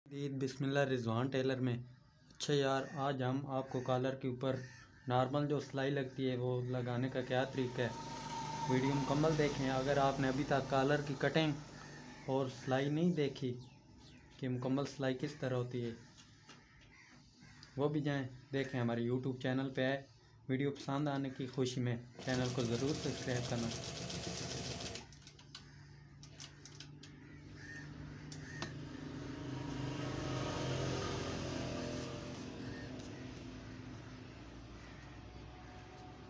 बिस्मिल्लाह Rizwan Taylor में। अच्छा यार, आज हम आपको कॉलर के ऊपर नॉर्मल जो सिलाई लगती है वो लगाने का क्या तरीका है, वीडियो मुकम्मल देखें। अगर आपने अभी तक कॉलर की कटिंग और सिलाई नहीं देखी कि मुकम्मल सिलाई किस तरह होती है, वो भी जाएं देखें। हमारे यूट्यूब चैनल पे है। वीडियो पसंद आने की खुशी में चैनल को ज़रूर सब्सक्राइब करना।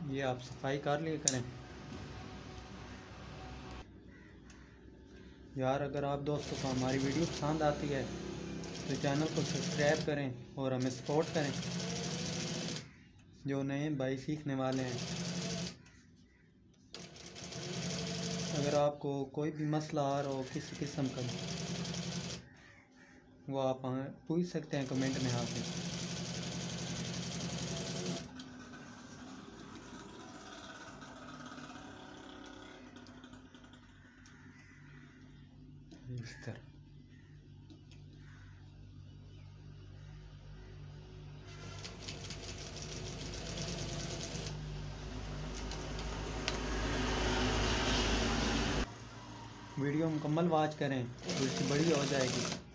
ये आप सफाई कर लिए करें यार। अगर आप दोस्तों को हमारी वीडियो पसंद आती है तो चैनल को सब्सक्राइब करें और हमें सपोर्ट करें, जो नए भाई सीखने वाले हैं। अगर आपको कोई भी मसला आ रहा हो किसी किस्म का, वो आप हमें पूछ सकते हैं कमेंट में आके। इस तरह वीडियो मुकम्मल वॉच करें तो इसकी बड़ी हो जाएगी।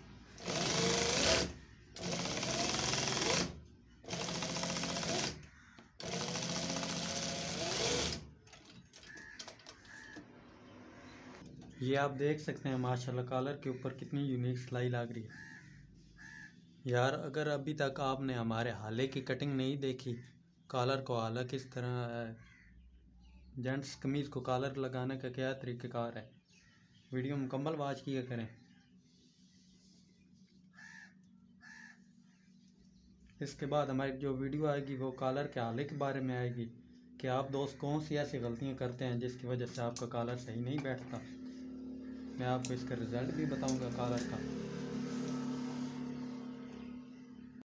ये आप देख सकते हैं माशाल्लाह कॉलर के ऊपर कितनी यूनिक सिलाई लग रही है यार। अगर अभी तक आपने हमारे हाले की कटिंग नहीं देखी, कॉलर को हाला किस तरह है, जेंट्स कमीज़ को कॉलर लगाने का क्या तरीक़ाकार है, वीडियो मुकम्मल वॉच किया करें। इसके बाद हमारी जो वीडियो आएगी वो कॉलर के हाले के बारे में आएगी कि आप दोस्त कौन सी ऐसी गलतियां करते हैं जिसकी वजह से आपका कॉलर सही नहीं बैठता। मैं आपको इसका रिज़ल्ट भी बताऊंगा कॉलर का।